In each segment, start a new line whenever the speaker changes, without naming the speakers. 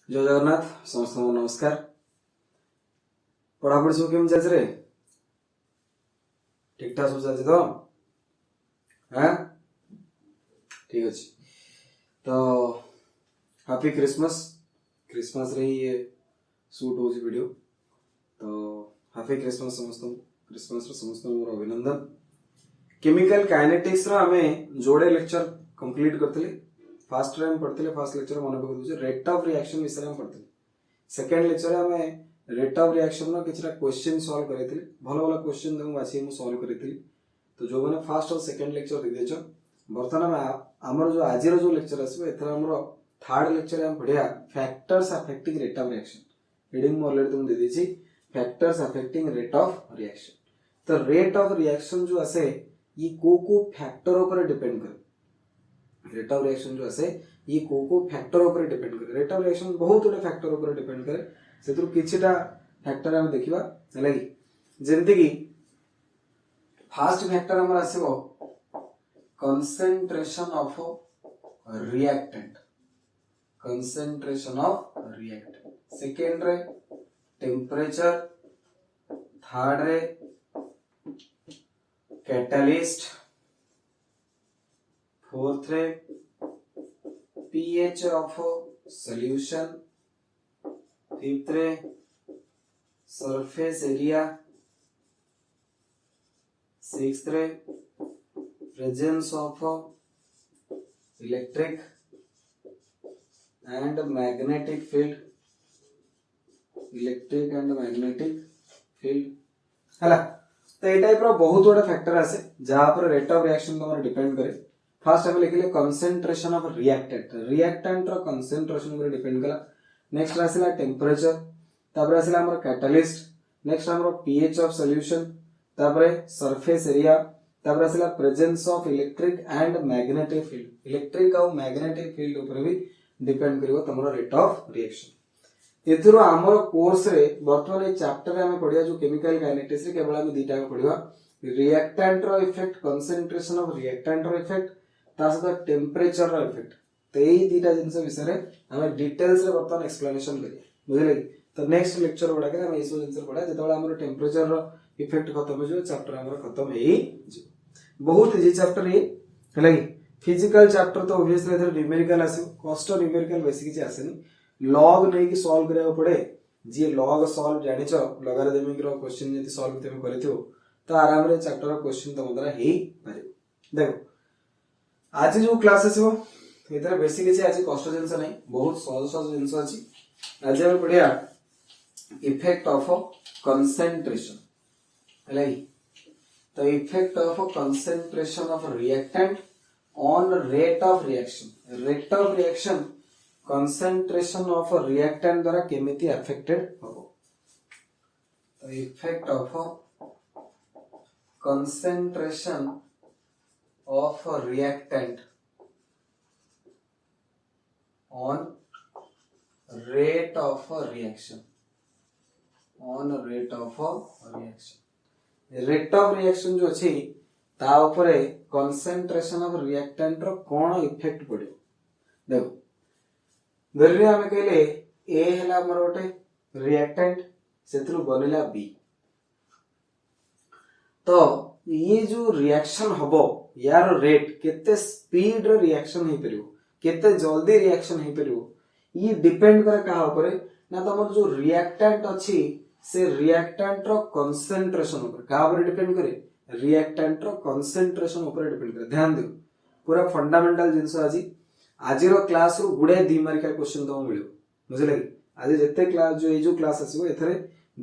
जय जगन्नाथ समस्त को नमस्कार। पढ़ापढ़ी सब केम चलছে रे? ठीक ठाक सब चलছে तो? हाँ ठीक अच्छे। तो हैप्पी क्रिसमस क्रिसमस रे ही शूट हो वीडियो। तो हैप्पी क्रिसमस समस्त क्रिसमस रे समस्त मोर अभिनंदन। केमिकल काइनेटिक्स रो हमें जोड़े लेक्चर कंप्लीट करथिले। फर्स्ट टाइम पढ़ते फर्स्ट लेक्चर मन पकड़ रेट ऑफ रिएक्शन विषय में पढ़ते। सेकेंड लेक्चर में रेट ऑफ रिएक्शन रो किछटा क्वेश्चन सॉल्व करैथिले। भलो भलो क्वेश्चन दम बाछि मु सॉल्व करैथिले। तो जो माने फर्स्ट और सेकेंड लेक्चर दे देछो वर्तमान हमर जो आज जो लेक्चर आसबो एथरा हमर थर्ड लेक्चर हम पढ़िया factors affecting rate of reaction. Reading में ऑलरेडी तुम दे देछि factors affecting rate of reaction. तो रेट ऑफ रिएक्शन जो आसे ये को फैक्टर ऊपर डिपेंड करे। रेट ऑफ रिएक्शन जो आसे ये को फैक्टर ऊपर डिपेंड करे। रेट ऑफ रिएक्शन बहुत गुडे फैक्टर ऊपर डिपेंड करे। सेतु किछटा फैक्टर हम देखिबा हलागी जेंति की फर्स्ट फैक्टर हमर आसीबो concentration of reactant. Concentration of reactant. Second रे टेंपरेचर। थर्ड रे कैटलिस्ट। फोर्थ रे pH of solution। फिफ्थ रे सरफेस एरिया। सिक्स्थ रे presence of electric and magnetic field. Electric and magnetic field हला। तो ये टाइप रो बहुत बड़ा फैक्टर आसे जहां पर रेट ऑफ रिएक्शन तमर डिपेंड करे। फर्स्ट हम लिखले कंसंट्रेशन ऑफ रिएक्टेंट। रिएक्टेंट रो कंसंट्रेशन ऊपर डिपेंड कला। नेक्स्ट आसीला टेंपरेचर। तापर आसीला हमर कैटलिस्ट। नेक्स्ट हमर पीएच ऑफ सॉल्यूशन। तापर सरफेस एरिया। तापर आसीला presence of electric and magnetic field. Electric और मैग्नेटिक फील्ड ऊपर भी डिपेंड करिवो तमरो रेट ऑफ रिएक्शन। एथरो हमर कोर्स रे वर्तमान ए चैप्टर रे हम पढिया जो केमिकल काइनेटिक्स रे केवल हम दीटा पढिवा रिएक्टेंट रो इफेक्ट, कंसंट्रेशन ऑफ रिएक्टेंट रो इफेक्ट, तासक टेंपरेचर रो इफेक्ट। तो यही दीटा जिनस विषय रे हम डिटेल्स रे वर्तमान एक्सप्लेनेशन करिया बुझले। तो नेक्स्ट लेक्चर गुडा के हम एसो जिनस पढा जेतबेला हमर टेंपरेचर रो इफेक्ट खत्म हो जो चैप्टर हमर खत्म हेई जो बहुत इजी चैप्टर ये हला कि फिजिकल चैप्टर तो ऑब्वियसली इधर न्यूमेरिकल आसे कॉस्ट न्यूमेरिकल बेसी किछि आसेनी। लॉग नै कि सॉल्व करिया पड़े। जे लॉग सॉल्व जानिचो लॉगरिथमिक रो क्वेश्चन यदि सॉल्व तमे करथियो तो आराम रे चैप्टर रो क्वेश्चन तम द्वारा हेई पारे। देखो आज जो क्लास आसीबो एतरे बेसी किछि आज कष्ट जिंस नै बहुत सहज सहज जिंस अछि। आज हम पढिया इफेक्ट ऑफ कंसंट्रेशन हला कि। तो effect of concentration of reactant on rate of reaction. Rate of reaction concentration of reactant द्वारा केमिति अफेक्टेड होबो। तो effect of concentration of a reactant on rate of a reaction। on rate of a reaction। rate of reaction जो अछि ता ऊपर concentration of reactant रो कोन इफेक्ट पड़ियो। देखो धरले हम कहले A हला हमर ओटे रिएक्टेंट सेथरु बनेला B। तो ये जो रिएक्शन हबो यार रेट केते स्पीड रे रिएक्शन हे परियो केते जल्दी रिएक्शन हे परियो ये डिपेंड करे कहा ऊपर ना तमर जो रिएक्टेंट अछि से रिएक्टेंट रो कंसंट्रेशन ऊपर कहा ऊपर डिपेंड करे। रिएक्टेंट रो कंसंट्रेशन ऊपर डिपेंड करे। ध्यान दियो पूरा फंडामेंटल जिंस आज रो क्लास रो गुडे 2 मार्किया क्वेश्चन तो मिलियो बुझले कि। आज जते क्लास जो ए जो क्लास आसीबो एथरे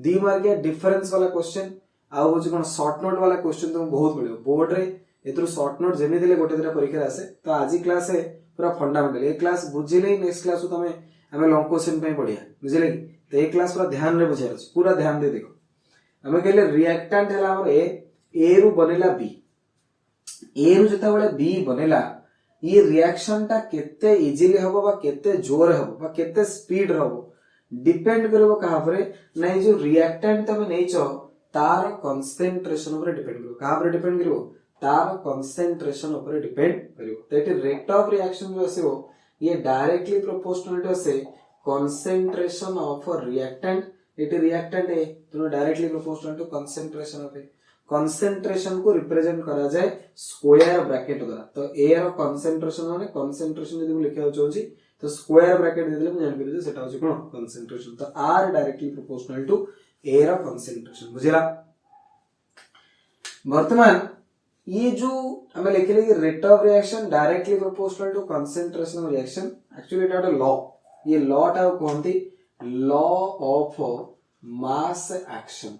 2 मार्किया डिफरेंस वाला क्वेश्चन आ हो कोन शॉर्ट नोट वाला क्वेश्चन तो बहुत मिलियो बोर्ड रे। एतरो शॉर्ट नोट जेमे दिले गोटे दिरा परीक्षा आसे। तो आज क्लास है पूरा फंडामेंटल ए क्लास बुझिले नेक्स्ट क्लास तो तमे हमें लॉन्ग क्वेश्चन पे पढिया बुझिले कि। तो ए क्लास पूरा ध्यान रे बुझार अछि पूरा ध्यान दे देखो। हमें कहले रिएक्टेंट हला हमर ए रु बनेला बी। ए रु जता बेले बी बनेला ये रिएक्शन टा केते इजीली हबो बा केते जोर हबो बा केते स्पीड हबो डिपेंड करबो कहा परे नै जो रिएक्टेंट तमे नेचो तार कंसंट्रेशन ऊपर डिपेंड करिवो। कहा पर डिपेंड करिवो तार कंसंट्रेशन ऊपर डिपेंड करिवो। तो एटे रेट ऑफ रिएक्शन जो आसीबो ये डायरेक्टली प्रोपोर्शनल टू से concentration of a reactant इट रिएक्टेंट ए तो directly proportional to concentration of a concentration को रिप्रेजेंट करा जाए स्क्वायर ब्रैकेट द्वारा तो ए रो कंसंट्रेशन माने कंसंट्रेशन यदि लिखा होची तो स्क्वायर ब्रैकेट दे देले हम जान परिजे सेटा होची कोन कंसंट्रेशन तो आर डायरेक्टली प्रोपोर्शनल टू ए रो कंसंट्रेशन बुझिला वर्तमान ये जो हमें लिखले कि rate of reaction directly proportional to concentration of reaction actually इट लॉ ये लॉ टा कोनती लॉ ऑफ मास एक्शन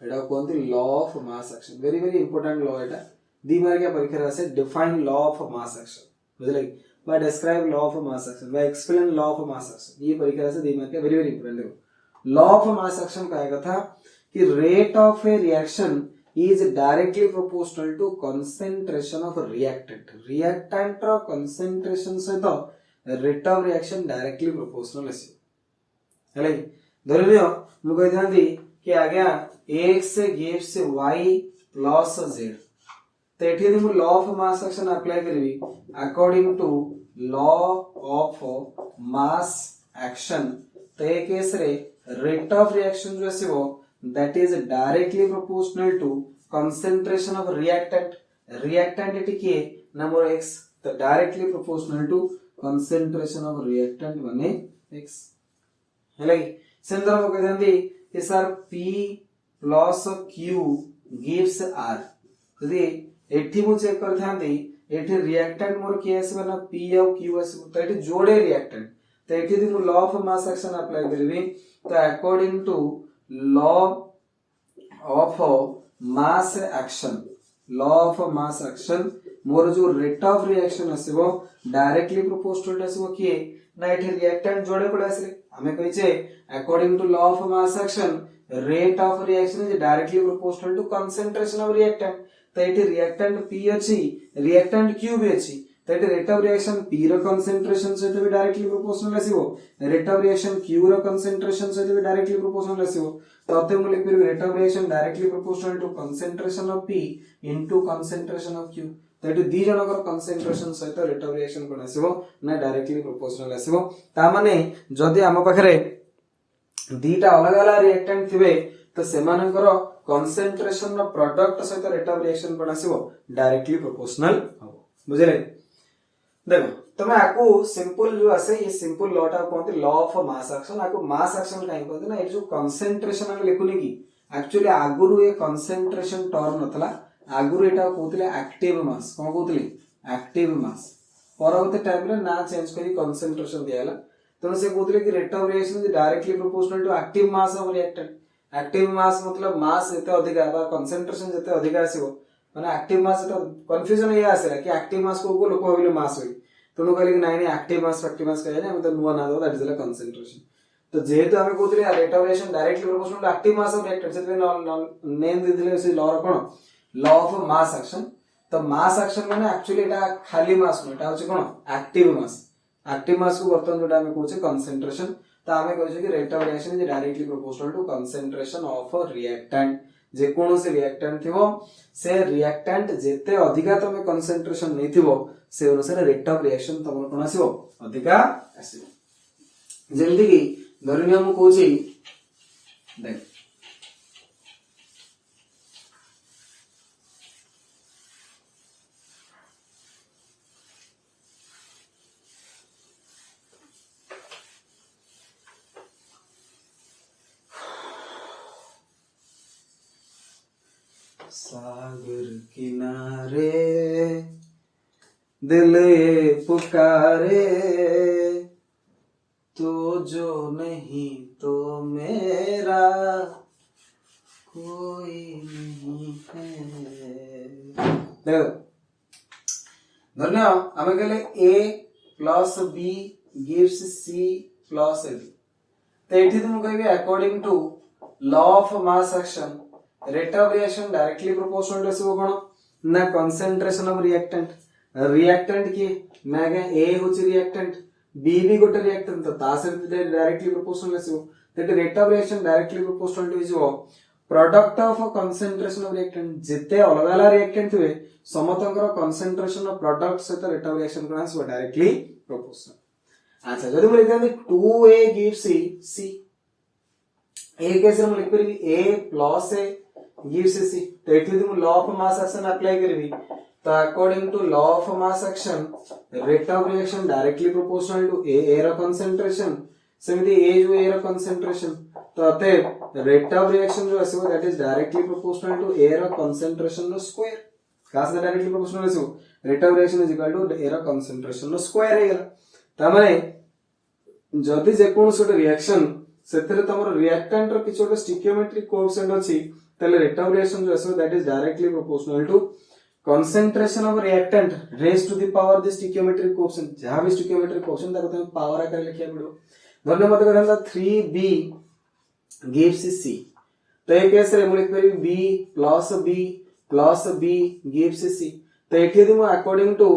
एटा कोनती law of mass action very very important law एटा दी मार्क या परीक्षा रे से define law of mass action बुझले by describe law of mass action by explain law of mass action ये परीक्षा रे से दी मार्क वेरी वेरी इंपोर्टेंट है लॉ ऑफ मास एक्शन कहेगा था कि rate of a reaction is directly proportional to concentration of a reactant reactant ର concentration ସହିତ rate of reaction directly proportional ଆସିବ ହେଲା ଧରିନିଅ ମୁଁ କହିଥାନ୍ତି कि आज्ञा x gives y plus z तो एठी यदि ମୁଁ law of mass action apply करिवि according to law of mass action तो ए केस रे rate of reaction जो आसीबो that is directly proportional to concentration of reactant it किए number x तो directly proportional to concentration of reactant बने x है लगी सेंदर को कहते कि sir p plus q gives r यदि एठी मु चेक करथांती एठी रिएक्टेंट मोर के आसीबा ना p और q आसीबो तो एठी जोड़े रिएक्टेंट तो एठी यदि मु law of mass action apply करबी तो according to law of mass action मोर जो रेट ऑफ रिएक्शन आसीबो डायरेक्टली प्रोपोर्शनल आसीबो किए ना एठी रिएक्टेंट जोड़े पड़े आसीले हमें कहि छे according to law of mass action rate of reaction is directly proportional to concentration of reactant तो एठी रिएक्टेंट p अछि रिएक्टेंट q भी अछि तो एठी रेट ऑफ रिएक्शन p रो कंसंट्रेशन से भी डायरेक्टली प्रोपोर्शनल आसीबो रेट ऑफ रिएक्शन q रो कंसंट्रेशन से भी डायरेक्टली प्रोपोर्शनल आसीबो तते मु लिख परबे rate of reaction directly proportional to concentration of p into concentration of q तो एठी दी जनकर कंसंट्रेशन सहित रेट ऑफ रिएक्शन कोन आसीबो ना डायरेक्टली प्रोपोर्शनल आसीबो ता माने जदी हम पाखरे दीटा अलग अलग रिएक्टेंट थिबे तो सेमानकर कंसंट्रेशन रो प्रोडक्ट सहित रेट ऑफ रिएक्शन कोन आसीबो डायरेक्टली प्रोपोर्शनल हो बुझले देखो तमे आकु सिंपल जो आसे ये सिंपल लॉ टा कोनते लॉ ऑफ मास एक्शन आकु मास एक्शन काई कोनते ना ए जो कंसंट्रेशन हम लिखुनी की एक्चुअली आगुरु ये कंसंट्रेशन टर्म नथला आगुरु एटा कोतले एक्टिव मास कोन कोतले एक्टिव मास परवर्ती टाइम रे ना चेंज करी कंसंट्रेशन दियाला तो से कोतले कि rate of reaction is directly proportional to active mass of reactant active mass मतलब मास जते अधिक बा कंसंट्रेशन जते अधिक आसीबो माने एक्टिव मास तो कंफ्यूजन ये आसेला कि एक्टिव मास को लोक भाबिले मास होई तनु कहले कि नाही एक्टिव मास कहले हम तो नुवा ना दो दैट इज द कंसंट्रेशन तो जेहेतु हमें कोतले rate of reaction directly proportional to active mass of reactant से नेम दे दिले से लॉ रो कोन लॉ ऑफ मास एक्शन तो मास एक्शन माने एक्चुअली एटा खाली मास न एटा होचे कोन एक्टिव मास को बर्तन जोटा हमें कोचे कंसंट्रेशन तो हमें कहै कि rate of reaction is directly proportional to concentration of a reactant जे कोनो से रिएक्टेंट थिबो से रिएक्टेंट जेते अधिका तमे कंसंट्रेशन नै थिबो से अनुसार रेट ऑफ रिएक्शन तमर कोन आसीबो अधिका आसीबो जेंति कि धरिनिया हम कहूची देख सागर किनारे दिल ये पुकारे तो जो नहीं तो मेरा कोई नहीं है देखो धन्य आमे कहले a plus b gives c plus d तो एठी तुम कहबे according to law of mass action rate of reaction directly proportional to आसीबो कोन ना कंसंट्रेशन ऑफ रिएक्टेंट की ना ए होची रिएक्टेंट बी भी गोटे रिएक्टेंट तो ता से डायरेक्टली प्रोपोर्शनल आसीबो तो rate of reaction directly proportional to इजो product of concentration of reactant जिते अलग अलग रिएक्टेंट हुए समतंकर कंसंट्रेशन ऑफ प्रोडक्ट से तो रेट ऑफ रिएक्शन कोन आसीबो डायरेक्टली प्रोपोर्शनल अच्छा जदि मुझे लिखते 2a gives c ए केस रे मु लिख परबी a plus a gives c तो एठी मु law of mass action apply करबी तो according to law of mass action rate of reaction directly proportional to a रो कंसंट्रेशन सेमिति a जो a रो कंसंट्रेशन तो अते रेट ऑफ रिएक्शन जो आसीबो that is directly proportional to a रो कंसंट्रेशन नो स्क्वायर कास डायरेक्टली प्रोपोर्शनल आसीबो rate of reaction is equal to a रो कंसंट्रेशन नो स्क्वायर हे गेला त माने जदि जे कोन सोटे रिएक्शन सेतरे तमरो रिएक्टेंट रो किछोटे स्टिकियोमेट्रिक कोएफिशिएंट अछि तले रेट ऑफ रिएक्शन जो आसीबो that is directly proportional to concentration of reactant raised to the power the stoichiometric coefficient जहां भी stoichiometric coefficient ताको तमे पावर आकार लिखिया पड़ो धन्य मत करला 3b gives c तो एक केस रे मु लिख परबी b plus b gives c तो एठी यदि मु according to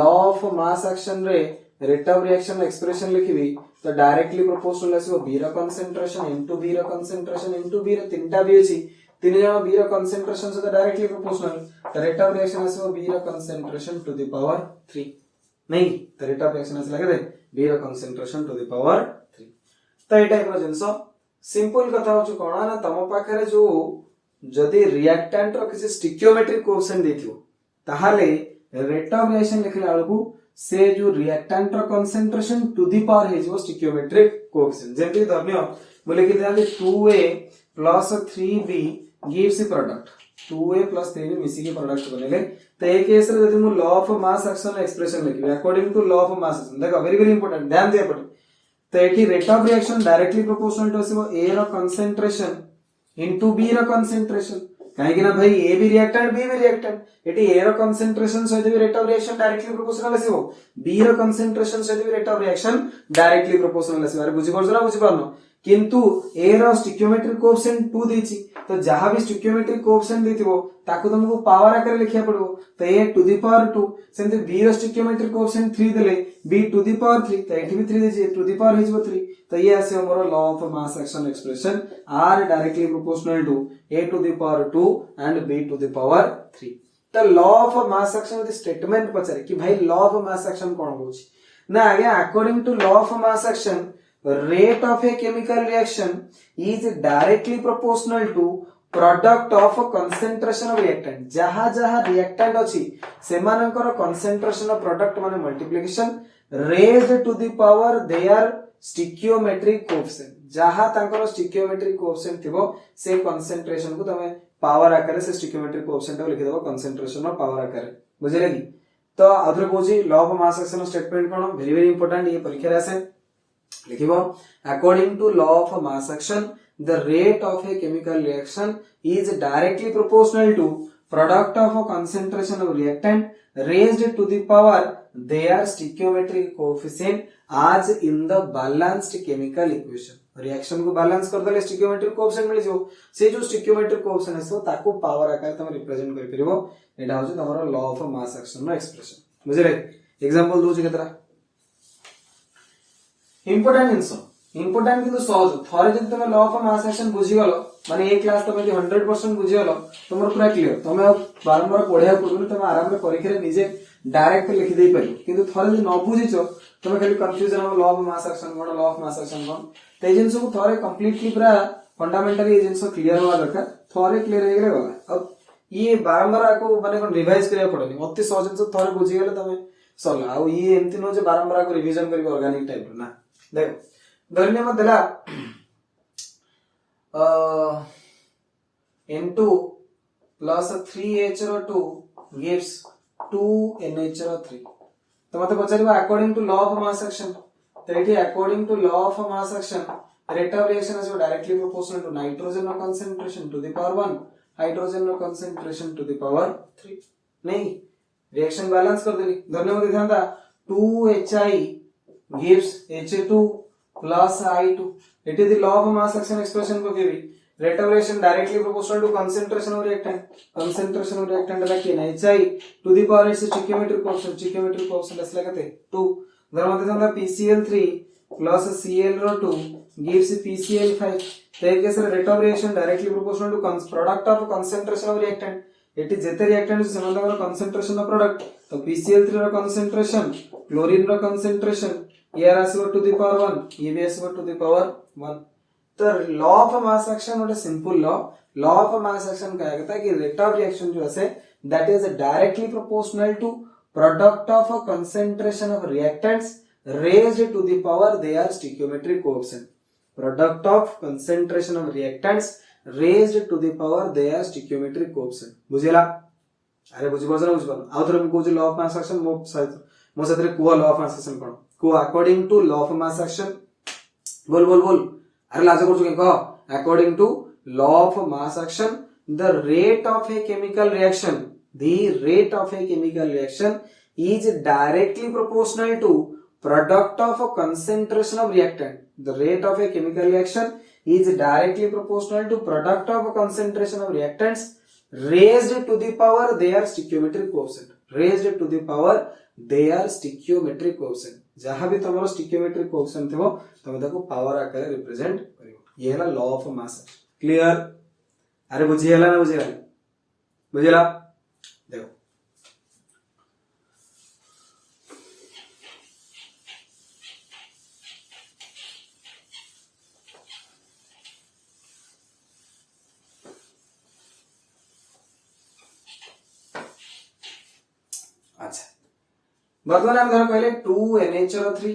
law of mass action रे रेट ऑफ रिएक्शन एक्सप्रेशन लिखिबी तो डायरेक्टली प्रोपोर्शनल आसीबो b रो कंसंट्रेशन इनटू b रो कंसंट्रेशन इनटू b रो तीनटा b अछि तीन जण b रो कंसंट्रेशन से डायरेक्टली प्रोपोर्शनल तो रेट ऑफ रिएक्शन आसीबो b रो कंसंट्रेशन टू द पावर 3 नहीं तो रेट ऑफ रिएक्शन आसी लगे दे b रो कंसंट्रेशन टू द पावर 3 तो ए टाइप रो जिंसो सिंपल कथा होछ कोना ना तम पाखरे जो जदी रिएक्टेंट रो किसी स्टिकियोमेट्रिक कोएफिशिएंट देथियो ताहाले रेट ऑफ रिएक्शन लिखला अलगु से जो रिएक्टेंट रो कंसंट्रेशन टू द पावर हे जो स्टिकियोमेट्रिक कोएफिशिएंट जेंति धन्य बोले कि 2a plus 3b gives product 2a plus 3b मिसी के प्रोडक्ट बनेले तो एक केस रे यदि मु law of mass action expression लिखबे according to law of mass action देखो वेरी वेरी इंपोर्टेंट ध्यान दिया पड़े तो एठी rate of reaction directly proportional to आसीबो a रो कंसंट्रेशन इनटू b रो कंसंट्रेशन काहे कि ना भाई a भी रिएक्टेंट b भी रिएक्टेंट एठी a रो कंसंट्रेशन सहित भी rate of reaction directly proportional आसीबो b रो कंसंट्रेशन सहित भी rate of reaction directly proportional आसीबो अरे बुझी परछ ना बुझी पारनो किंतु a रो स्टिकियोमेट्रिक कोएफिशिएंट 2 देछि तो जहां भी स्टिकियोमेट्रिक कोएफिशिएंट देथिबो ताको तुमको पावर आकार लिखिया पड़बो तो a टू द पावर 2 सेंते b रो स्टिकियोमेट्रिक कोएफिशिएंट 3 देले b टू द पावर 3 तो एठी भी 3 देछि टू द पावर हेजबो 3 तो ये आसे हमरो law of mass action expression r directly proportional to a to the power 2 and b to the power 3 तो law of mass action the statement पचारे कि भाई लॉ ऑफ मास एक्शन कोन होछि ना आगे according to law of mass action rate of a chemical reaction is directly proportional to product of concentration of reactant जहां जहां reactant अछि सेमानकर concentration of product माने multiplication raised to the power their stoichiometric coefficient जहां तांकर stoichiometric coefficient थिबो से concentration को तमे पावर आकार से stoichiometric coefficient को लिखि देबो concentration of power आकार बुझिले कि तो आउथरे कोछि law of mass action statement कोन वेरी वेरी इंपोर्टेंट ये परीक्षा रे आसे लिखिबो according to law of mass action the rate of a chemical reaction is directly proportional to product of a concentration of reactant raised to the power their stoichiometric coefficient as in the balanced chemical equation reaction को balance कर देले स्टिकियोमेट्रिक coefficient मिल जो से जो stoichiometric coefficient है ताको power आकार तम रिप्रेजेंट कर परिबो एटा हो तमरो लॉ ऑफ मास एक्शन नो एक्सप्रेशन बुझले एग्जांपल दोछि केतरा इंपोर्टेंट जिंस इंपोर्टेंट किंतु सहज थरे जदि तुम लॉ ऑफ मास एक्शन बुझी गलो माने ए क्लास तुम 100% बुझी गलो तुमर पूरा क्लियर तुम बारंबार पढिया पड़ो तुम आराम रे परीक्षा रे निजे डायरेक्ट लिखि देई परियो किंतु थरे जदि न बुझिचो तुम खाली कंफ्यूजन हो लॉ ऑफ मास एक्शन कोन लॉ ऑफ मास एक्शन कोन ते जिंस को थरे कंप्लीटली पूरा फंडामेंटली ये जिंस क्लियर होवा दरकार थरे क्लियर हे गेले गला अब ये बारंबार को माने कोन रिवाइज करिया पड़नी अति सहज जिंस थरे बुझी गेले तुम सरला आ ये एमति न जे बारंबार को रिवीजन करियो ऑर्गेनिक टाइप ना देखो धन्यवाद दिला N2 plus 3HO2 gives 2NHO3 तो मते पचारिबा according to law of mass action तो एठी according to law of mass action rate of reaction is directly proportional to nitrogen concentration to the power 1 hydrogen concentration to the power 3 नहीं reaction balance कर देली धन्यवाद दिखांता 2HI gives H2 plus I2 it is the law of mass action expression को केबी rate of reaction directly proportional to concentration of reactant रखिए ना HI to the power is stoichiometric coefficient असला कते 2 धर्मते संता PCl3 plus Cl2 gives PCl5 तो एक case rate of reaction directly proportional to product of concentration of reactant eighty जेते reactant सेमानकर concentration of product तो PCl3 रो concentration chlorine रो concentration ये आसो टू द पावर 1 ये भी आसो टू द पावर 1 तो लॉ ऑफ मास एक्शन गोटे simple law of mass action कहा गया कि रेट ऑफ रिएक्शन जो है that is directly proportional to product of a concentration of reactants raised to the power their stoichiometric coefficient product of concentration of reactants raised to the power their stoichiometric coefficient बुझिला अरे बुझि बजन बुझि पालो आउ थरे हम कहू लॉ ऑफ मास एक्शन मो साथे को लॉ ऑफ मास एक्शन कोन को according to law of mass action बोल बोल बोल अरे लाज करछु के कह according to law of mass action the rate of a chemical reaction is directly proportional to product of a concentration of reactant. The rate of a chemical reaction is directly proportional to product of a concentration of reactants raised to the power their stoichiometric coefficient. Raised to the power their stoichiometric coefficient. जहां भी तुम्हारा stoichiometric coefficient थो तुम ताको power आकार represent करियो. ये है लॉ ऑफ मास. क्लियर? अरे बुझिएला ना बुझिएला? बुझिएला? देखो अच्छा बर्तमान हम धर कहले 2NH3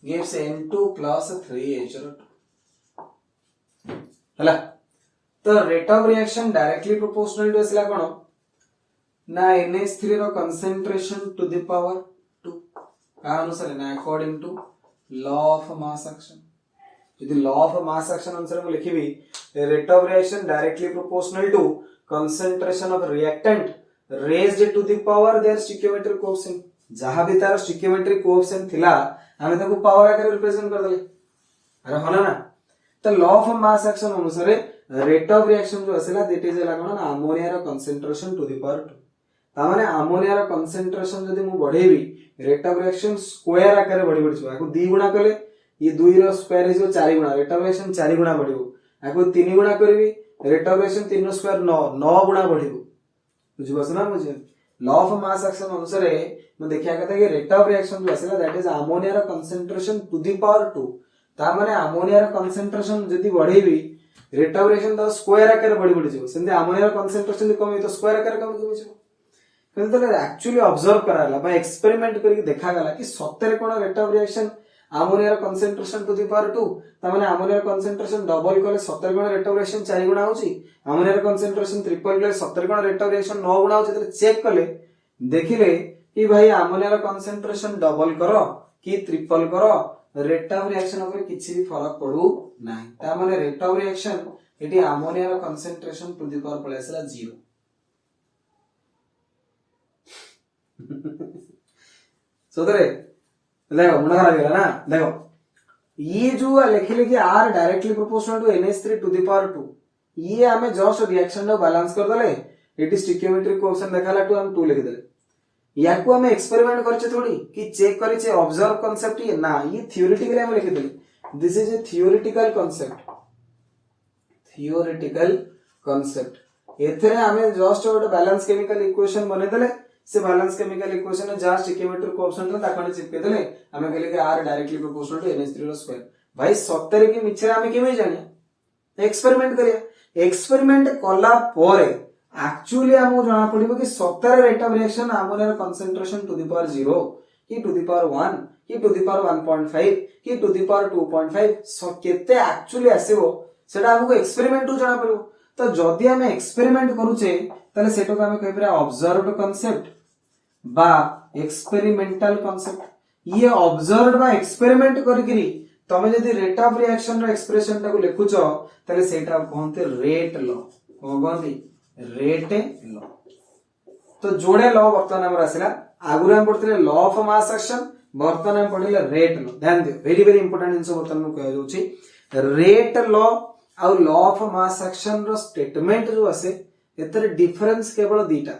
gives N2 plus 3HO2 हला तो rate of reaction directly proportional to असला कोन ना NH3 रो कंसंट्रेशन टू द पावर 2 का अनुसार ना according to law of mass action यदि लॉ ऑफ मास एक्शन अनुसार हम लिखिबी rate of reaction directly proportional to concentration of reactant raised to the power their stoichiometric coefficient जहां भी तार stoichiometric coefficient थिला हमें ताको पावर आकर रिप्रेजेंट कर देले अरे होला ना तो लॉ ऑफ मास एक्शन अनुसार रेट ऑफ रिएक्शन जो असला दैट इज लागो ना अमोनिया रो कंसंट्रेशन टू द पावर 2 ता माने अमोनिया रो कंसंट्रेशन जदी मु बढ़ेबी रेट ऑफ रिएक्शन स्क्वायर आकार बढ़ी बढ़ी आको 2 गुणा करले ये 2 रो स्क्वायर इज 4 गुणा रेट ऑफ रिएक्शन 4 गुणा बढ़िबो आको 3 गुणा करबी रेट ऑफ रिएक्शन 3 रो स्क्वायर 9 गुणा बढ़िबो बुझिबस ना मुझे लॉ ऑफ मास एक्शन अनुसार मैं देखिया कहता कि रेट ऑफ रिएक्शन जो असला दैट इज अमोनिया रो कंसंट्रेशन टू द पावर 2 ता माने अमोनिया रो कंसंट्रेशन जदी बढ़ेबी रेट ऑफ रिएक्शन तो स्क्वायर आकार बढ़ी बढ़ी जो सेंते अमोनिया रो कंसंट्रेशन कम तो स्क्वायर आकार कम कम जो किंतु तो एक्चुअली ऑब्जर्व कराला बा एक्सपेरिमेंट करके देखा गला कि सत्य कोन रेट ऑफ रिएक्शन अमोनिया रो कंसंट्रेशन टू द पावर 2 ता माने अमोनिया रो कंसंट्रेशन डबल कले 70 गुना रेट ऑफ रिएक्शन 4 गुना होची अमोनिया रो कंसंट्रेशन ट्रिपल कले 70 गुना रेट ऑफ रिएक्शन 9 गुना होची तो चेक कले देखिले कि भाई अमोनिया रो कंसंट्रेशन डबल करो कि ट्रिपल करो रेट ऑफ रिएक्शन ऊपर किछि भी फरक पड़ू नाही ता माने रेट ऑफ रिएक्शन एटी अमोनिया रो कंसंट्रेशन टू द पावर पळेसला 0 सोदरे देखो मुंडा लागेला ना देखो ये जो लिखिले कि R directly proportional to NH3 to the power 2 ये हमें जस्ट रिएक्शन रो बैलेंस कर देले एटी स्टोइकियोमेट्रिक कोएफिशिएंट देखाला टू हम 2 लिख देले याको हमें एक्सपेरिमेंट करछे थोड़ी कि चेक करिछे ऑब्जर्व कांसेप्ट ये ना ये थ्योरेटिकली हम लिख देले this is a theoretical concept एथरे हमें जस्ट गोटे बैलेंस केमिकल इक्वेशन बने देले से बैलेंस केमिकल इक्वेशन में जहां स्टोइकियोमेट्रिक कोएफिशिएंट था ताकने चिपके देले हमें कहले कि R directly proportional to NH3 रो स्क्वायर भाई 70 के मिछरे हमें केमे जानिया एक्सपेरिमेंट करिया एक्सपेरिमेंट कला परे एक्चुअली हमको जाना पड़िबो कि 70 रेट ऑफ रिएक्शन अमोनिया रो कंसंट्रेशन टू द पावर 0 कि टू द पावर 1 कि टू द पावर 1.5 कि टू द पावर 2.5 सो केते एक्चुअली आसीबो सेटा हमको एक्सपेरिमेंट टू जाना पड़िबो तो जदी हमें एक्सपेरिमेंट करूचे तले सेटो हमें कहि परा ऑब्जर्व्ड कांसेप्ट बा एक्सपेरिमेंटल कांसेप्ट ये ऑब्जर्व्ड बा एक्सपेरिमेंट करकरी तमे जदी रेट ऑफ रिएक्शन रो एक्सप्रेशन टाको लिखुचो तले सेटा कहते रेट लॉ कहते रेट लॉ तो जोड़े लॉ वर्तमान हमर आसिला आगुर हम पढिले लॉ ऑफ मास एक्शन वर्तमान हम पढिले रेट लॉ ध्यान दियो वेरी वेरी इंपोर्टेंट इनसो वर्तमान में कह जाउची रेट लॉ आ लॉ ऑफ मास एक्शन रो स्टेटमेंट जो आसे एतर डिफरेंस केवल दीटा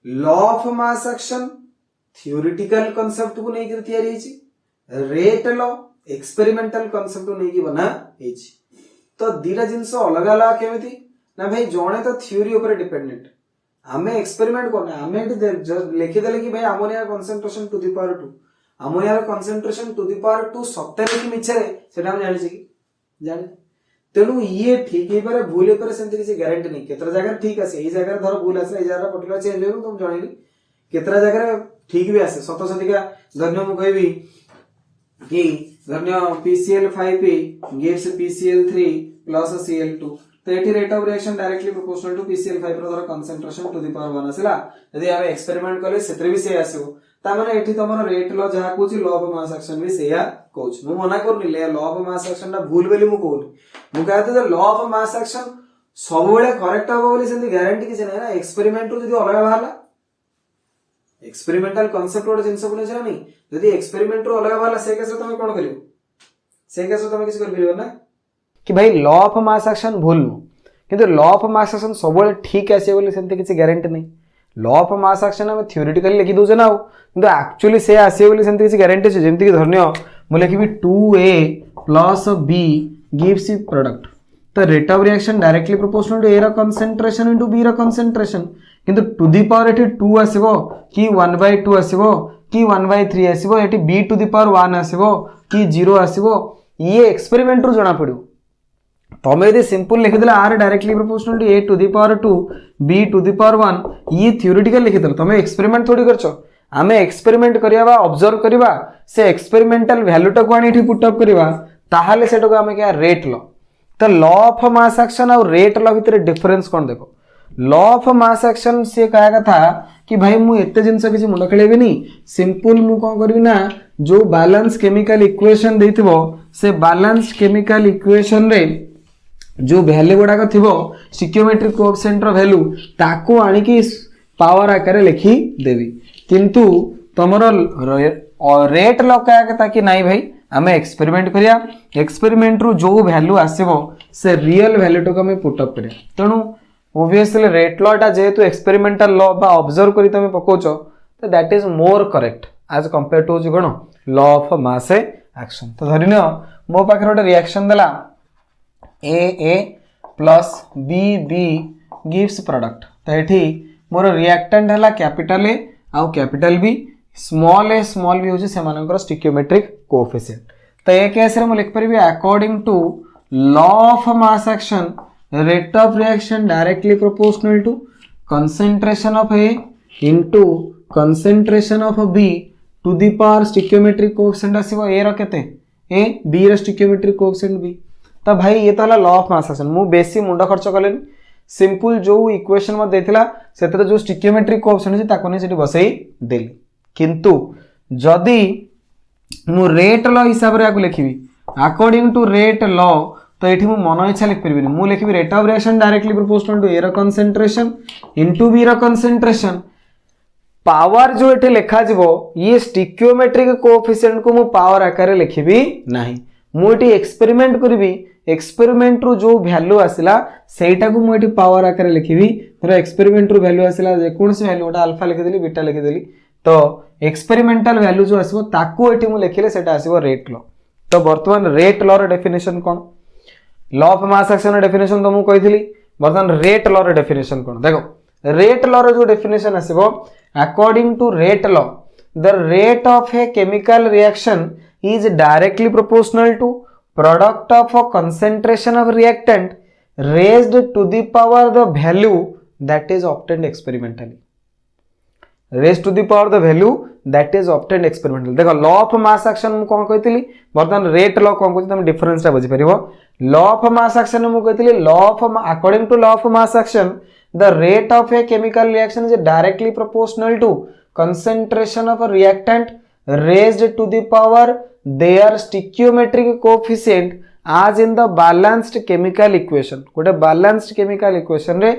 law of mass action theoretical concept को नहीं तैयारी हेची रेट लॉ एक्सपेरिमेंटल कांसेप्ट को नहीं बना हेची तो दीटा जिंस अलग अलग केमिति ना भाई जणे तो थ्योरी ऊपर डिपेंडेंट हमें एक्सपेरिमेंट करना हमें लिखि देले कि भाई ammonia concentration to the power 2 ammonia concentration to the power 2 सत्तर कि मिछरे सेटा हम जानि कि जानि तेणु ये ठीक हे पारे भूल हे पारे सेंति किसी गारंटी नहीं केतरा जगह ठीक आसे ए जगह धर भूल आसे ए जगह पर्टिकुलर चेंज हो तुम जणैली केतरा जगह ठीक भी आसे सत सतिका धन्य मु कहबी कि धन्य PCl5P gives PCl3 plus Cl2 तो एठी rate of reaction directly proportional to PCl5 रो धर कंसंट्रेशन टू द पावर 1 आसेला यदि हम एक्सपेरिमेंट कले सेतरे भी से आसीबो ता माने एठी तमरो रेट लो जहा Kochi law of mass action भी सेया कोच मु मना करनी ले लॉ ऑफ मास एक्शन ना भूल बेली मु कहूनी मु कहते लॉ ऑफ मास एक्शन सब बेले करेक्ट हो बोली सेंती गारंटी किछ नै ना एक्सपेरिमेंट रो जदी अलग बाहरला एक्सपेरिमेंटल कांसेप्ट वाला जिंस बुने छला नहीं यदि एक्सपेरिमेंट रो अलग बाहरला से केस तमे कोन करियो से केस तमे किछ कर परिबो ना कि भाई लॉ ऑफ मास एक्शन भूल किंतु लॉ ऑफ मास एक्शन सब बेले ठीक आसे बोली सेंती किछ गारंटी नहीं लॉ ऑफ मास एक्शन हम थ्योरेटिकली लिखि दउछ ना किंतु एक्चुअली से आसे बोली सेंती किछ गारंटी छै जेमति कि धन्य मु लिखिबी 2A plus B gives you product तो rate of reaction directly proportional to A रा कंसंट्रेशन इनटू B रा कंसंट्रेशन किंतु टू द पावर एठी 2 आसीबो कि 1/2 आसीबो कि 1/3 आसीबो एठी B टू द पावर 1 आसीबो कि 0 आसीबो ये एक्सपेरिमेंट रु जणा पड़ियो तमे यदि सिंपल लिखि देला R directly proportional to A to the power 2 B to the power 1 ये थ्योरेटिकल लिखि देला तमे एक्सपेरिमेंट थोड़ी करछो आमे एक्सपेरिमेंट करियाबा ऑब्जर्व करिबा से एक्सपेरिमेंटल वैल्यू टक आनी एठी पुट अप करिबा ताहाले सेटो को आमे क्या रेट लो तो लॉ ऑफ मास एक्शन और रेट लॉ भितर डिफरेंस कोन देखो लॉ ऑफ मास एक्शन से कहा कथा कि भाई मु एते जिंस किछि मुंड खेलेबे नी सिंपल मु कोन करबी ना जो बैलेंस केमिकल इक्वेशन देथिबो से बैलेंस केमिकल इक्वेशन रे जो वैल्यू गुडा का थिबो स्टिकियोमेट्रिक कोएफिशिएंट रो वैल्यू ताको आनी कि पावर आकार लिखि देबी किंतु तमरो रेट लॉ कहा कथा कि नाही भाई आमे एक्सपेरिमेंट करिया एक्सपेरिमेंट रु जो वैल्यू आसीबो से रियल वैल्यू टको हमें पुट अप करिया तणु ऑब्वियसली रेट लॉ टा जेतु एक्सपेरिमेंटल लॉ बा ऑब्जर्व करी तमे पकोचो तो that is more correct as compare to जो गण लॉ ऑफ मास एक्शन तो धरिनो मो पाखर ओटे रिएक्शन देला A plus B gives product तो एठी मोर रिएक्टेंट हला कैपिटल A आउ कैपिटल B स्मॉल b होची से मानकर स्टिकियोमेट्रिक कोएफिशिएंट तो ए केस रे म लिख परबी according to law of mass action rate of reaction directly proportional to concentration of A into concentration of B to the power stoichiometric coefficient आसीबो A रो केते A B रो स्टिकियोमेट्रिक कोएफिशिएंट B तो भाई ये तो हला लॉ ऑफ मास एक्शन मु बेसी मुंड खर्च कलेन सिंपल जो इक्वेशन म देथिला सेतरे जो स्टिकियोमेट्रिक कोएफिशिएंट छै ताको नै सेठी बसई देली किंतु जदि मु रेट लॉ हिसाब रे आगु लिखिबी अकॉर्डिंग टू रेट लॉ तो एठी मु मन इच्छा लिख परबिनी मु लिखिबी rate of reaction directly proportional to A रो कंसंट्रेशन इनटू B रो कंसंट्रेशन पावर जो एठी लिखा जिवो ये स्टिकियोमेट्रिक कोएफिशिएंट को मु पावर आकार रे लिखिबी नाही मु एठी एक्सपेरिमेंट करबी एक्सपेरिमेंट रो जो वैल्यू आसिला सेटा को मु एठी पावर आकार रे लिखिबी तर एक्सपेरिमेंट रो वैल्यू आसिला जे कोन से वैल्यू ओटा अल्फा लिखि देली बीटा लिखि देली तो एक्सपेरिमेंटल वैल्यू जो आसीबो ताको एठी मु लिखिले सेटा आसीबो रेट लॉ तो वर्तमान रेट लॉ रो डेफिनेशन कोन लॉ ऑफ मास एक्शन रो डेफिनेशन तो मु कहितली वर्तमान रेट लॉ रो डेफिनेशन कोन देखो रेट लॉ रो जो डेफिनेशन आसीबो according to rate law the rate of a chemical reaction is directly proportional to product of a concentration of reactant raised to the power the value that is obtained experimentally raised to the power the value that is obtained experimentally देखो law of mass action मु कोन कहितली वर्तमान rate law कोन कहितली तमे difference ता बुझि परिबो law of mass action मु कहितली law of according to law of mass action the rate of a chemical reaction is directly proportional to concentration of a reactant raised to the power their stoichiometric coefficient as in the balanced chemical equation गोटे balanced chemical equation रे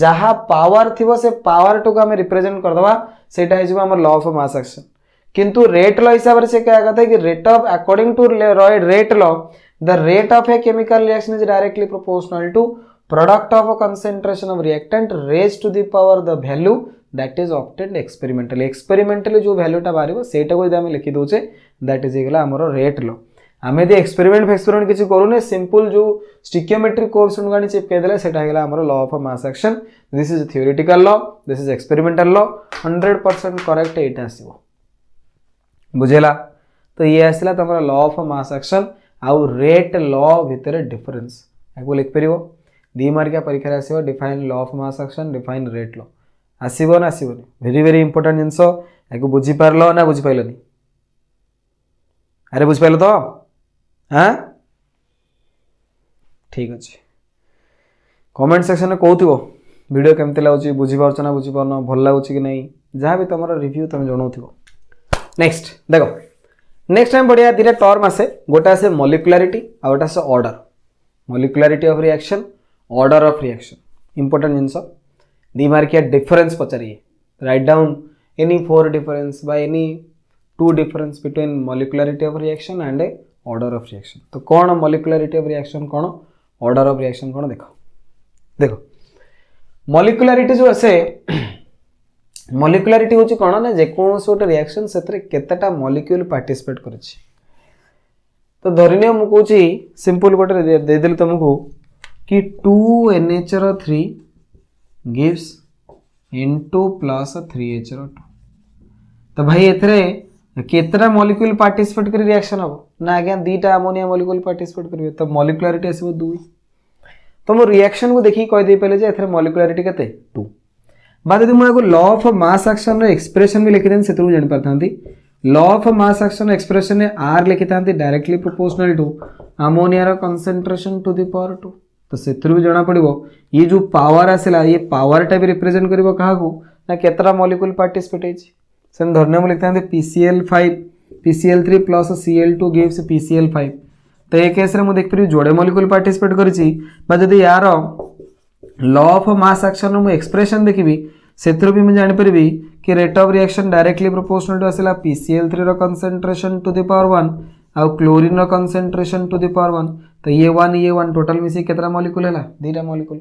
जहा power थिबो से power to को हम represent कर दबा सेटा हे जिवो हमर लॉ ऑफ मास एक्शन किंतु रेट लॉ हिसाब रे से क्या कहता है कि rate of according to rate law the rate of a chemical reaction is directly proportional to product of a concentration of reactant raised to the power the value that is obtained experimentally जो वैल्यूटा बाहर सेटा को आम लिखि दौचे that is गला हमर rate law आम यदि एक्सपेरिमेंट किसी करूने सिंपल जो स्टिकियोमेट्रिक कोएफिशिएंट गानी चिपके देले सेटा गला हमर law of mass action this is theoretical law this is experimental law 100% correct एटा आसीबो बुझेला तो ये आसला तुम लॉ ऑफ मास एक्शन आउ रेट लॉ भितर डिफरेंस या लिख पार 2 मार्किया परीक्षा आसो define law of mass action define rate law आसो ना आसोनी वेरी वेरी इंपोर्टेंट जिनस या बुझीपार ना बुझीपारनी अरे बुझीपार तो हाँ ठीक अच्छे कमेंट सेक्शन में कहूथ वीडियो केमती लगुच बुझीपार ना बुझीपार भल लगुच कि नहीं जहाँ भी तुम रिव्यू तुम जनाव नेक्स्ट देखो नेक्स्ट टाइम बढ़िया 2टा टर्म आसे गोटे आसे मॉलिक्युलरिटी आ गोटे आसे order molecularity of reaction order of reaction important जिनस 2 मार्किया डिफरेंस पचारिए right down any 4 difference by any 2 difference between molecularity of reaction and a order of reaction तो कौन मॉलिक्युलरिटी ऑफ रिएक्शन कौन ऑर्डर ऑफ रिएक्शन कौन देखो देखो मॉलिक्युलरिटी जो आसे मॉलिक्युलरिटी होची कौन ना जेकोस गोटे रिएक्शन से केतेटा मॉलिक्यूल पार्टिसिपेट करिछि तो धरिनिय मु कहूची सिंपल गोटे दे देली तुमको कि 2NH3 gives N2 plus 3HO2 तो भाई एथरे केतरा मॉलिक्यूल पार्टिसिपेट करी रिएक्शन हम ना आज्ञा 2टा अमोनिया मॉलिक्यूल पार्टिसिपेट करिवे तो मॉलिक्युलरिटी आसीबो 2 तो मो रिएक्शन को देखि कहि दे पले जे एथरे मॉलिक्युलरिटी केते 2 बाद यदि मुझे लॉ ऑफ मास एक्शन रो एक्सप्रेशन भी लिखि देन सेतु जानि परथांती law of mass action expression ने आर लिखि थांती डायरेक्टली प्रोपोर्शनल टू अमोनिया रो कंसंट्रेशन टू द पावर 2 तो सेतु भी जाना पड़िबो ये जो पावर आसला ये पावर टा भी रिप्रेजेंट करिवो काहा को ना केतरा मॉलिक्यूल पार्टिसिपेट हेछि सेन धरने मु लिखि थांती PCl5 PCl3 plus Cl2 gives PCl5 तो ये केस रे मु देख परि जोड़े मॉलिक्यूल पार्टिसिपेट करिछि बा जदी यार लॉ ऑफ मास एक्शन मु एक्सप्रेशन देखिबी सेथरो भी मैं जानि परबी कि rate of reaction directly proportional to आसला PCl3 रो कंसंट्रेशन टू द पावर 1 आ क्लोरीन रो कंसंट्रेशन टू द पावर 1 तो ये 1 टोटल मिसी केतरा मॉलिक्यूल हैला 2टा मॉलिक्यूल